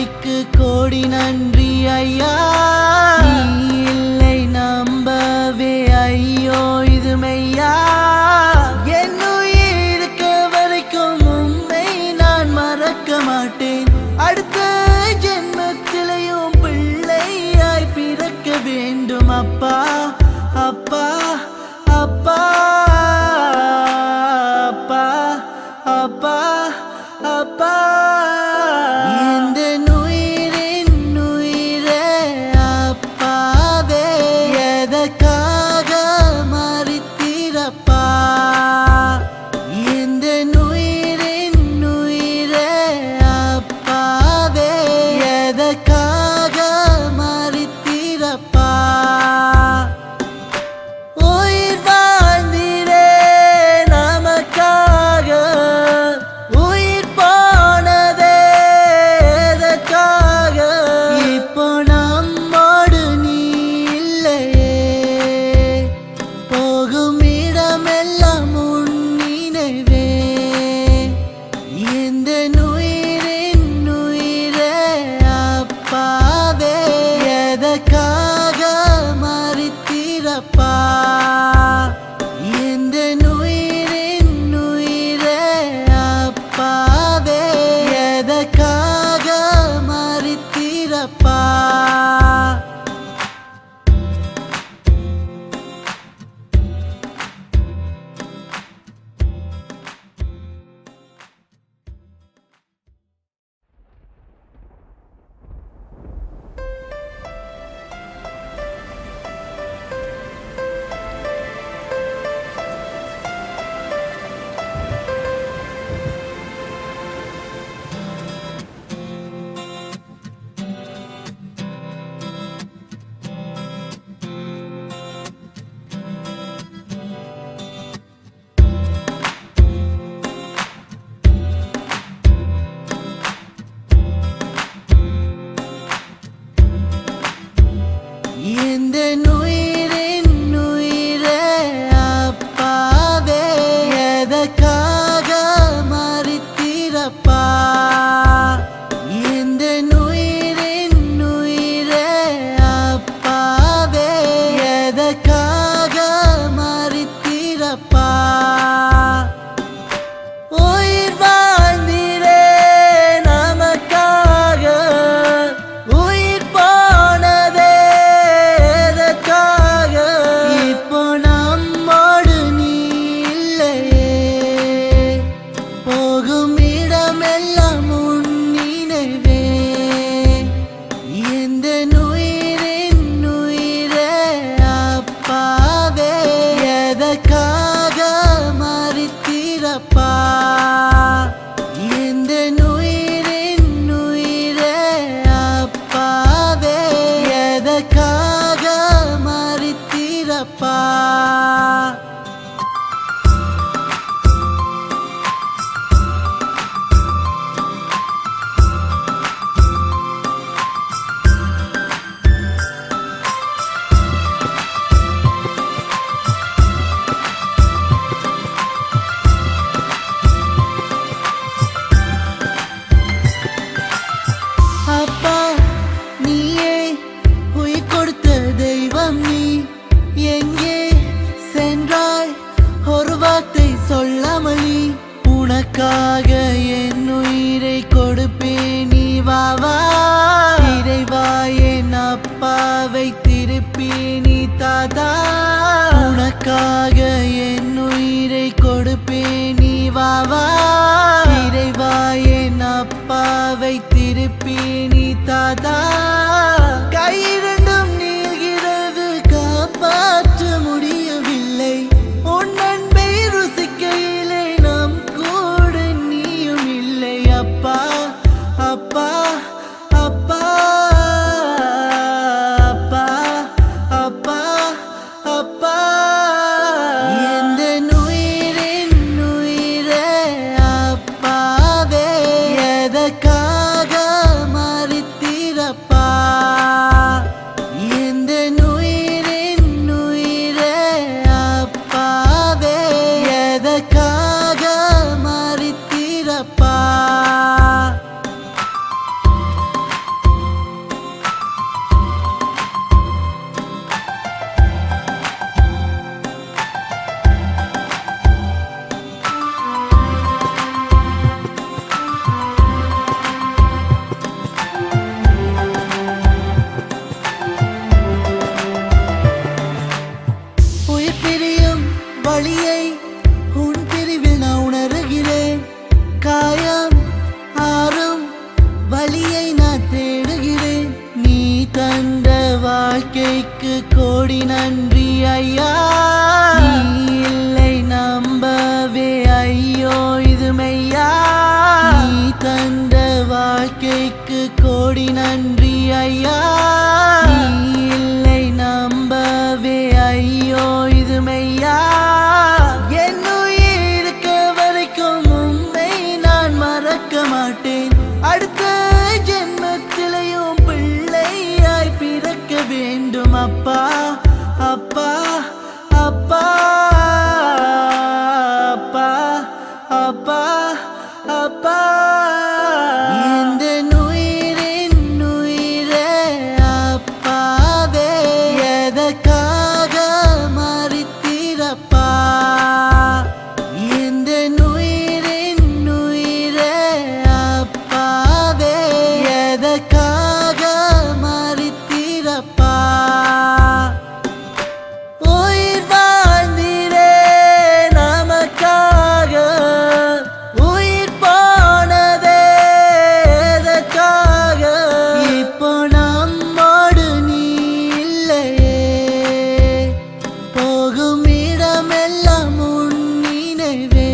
கோடிக்கு கோடி நன்றி ஐயா. நீ இல்லை நம்பவே ஐயோ இது மெய்யா. என் உயிர் இருக்க வரைக்கும் உம்மை நான் மறக்க மாட்டேன். அடுத்த ஜென்மத்திலையும் பிள்ளையாய் பிறக்க வேண்டும் அப்பா அப்பா அப்பா அப்பா அப்பா அப்பா. இந்த உயிரின் உயிரே அப்பாவே, எதற்காக மறித்தீரப்பா? இந்த உயிரின் உயிரே அப்பாவே, எதற்காக மறித்தீரப்பா? உயிர் வாழ்ந்தீரே நமக்காக, உயிர் போனதே எதற்காக? இப்போ நம்மோடு நீ இல்லையே, போகும் இடமெல்லாம் உன் நினைவே. இந்த உயிரின் உயிரே அப்பாவே, எதற்காக மறித்தீரப்பா? இந்த உயிரின் உயிரே அப்பாவே, எதற்காக மறித்தீரப்பா? இந்த உயிரின் உயிரே அப்பாவே, எதற்காக மறித்தீரப்பா? இந்த உயிரின் உயிரே அப்பாவே, எதற்காக மறித்தீரப்பா? உயிர் வாழ்ந்தீரே நமக்காக, உயிர் போனதே எதற்காக? இப்போ நம்மோடு நீ இல்லையே, போகும் இடமெல்லாம் உன் நினைவே. இந்த உயிரின் உயிரே அப்பாவே, எதற்காக மறித்தீரப்பா? இந்த உயிரின் உயிரே அப்பாவே, எதற்காக மறித்தீரப்பா? அப்பா நீயே உயிர் கொடுத்த தெய்வம், நீ எங்கே சென்றாய் ஒரு வார்த்தை சொல்லாமல்? நீ உனக்காக என் உயிரை கொடுப்பேன், நீ வா வா. இறைவா என் அப்பாவை திருப்பி நீ தாதா. உனக்காக என் உயிரை கொடுப்பேன், நீ வா வா. இறைவா என் அப்பாவை திருப்பி நீ தாதா. கையிரண்டும் நீள்கிறது, காப்பாற்ற முடியவில்லை. உன் அன்பை ருசிக்கையிலே நம் கூட நீயும் இல்லை அப்பா அப்பா அப்பா அப்பா அப்பா அப்பா. இந்த உயிரின் உயிரே அப்பாவே, எதற்காக மறித்தீரப்பா? வழியை நான் தேடுகிறேன். நீ தந்த வாழ்க்கைக்கு கோடி நன்றி ஐயா. நீ இல்லை நம்பவே ஐயோ இது மெய்யா. நீ தந்த வாழ்க்கைக்கு கோடி நன்றி ஐயா. நீ இல்லை நம்பவே ஐயோ இது மெய்யா. என் உயிர் இருக்க வரைக்கும் உம்மை நான் மறக்க மாட்டேன். அடுத்த ஜென்மத்திலையும் பிள்ளையாய் பிறக்க வேண்டும் அப்பா அப்பா அப்பா அப்பா அப்பா அப்பா. இந்த உயிரின் உயிரே அப்பாவே, எதற்காக மறித்தீரப்பா. இந்த உயிரின் உயிரே அப்பாவே, எதற்காக மறித்தீரப்பா. உயிர் வாழ்ந்தீரே நமக்காக, உயிர் போனதே எதற்காக. இப்போ நம்மோடு நீ இல்லையே, போகும் இடமெல்லாம் உன் நினைவே.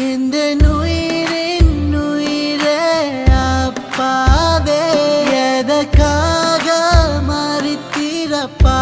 இந்த உயிரின் உயிரே அப்பாவே, எதற்காக மறித்தீரப்பா.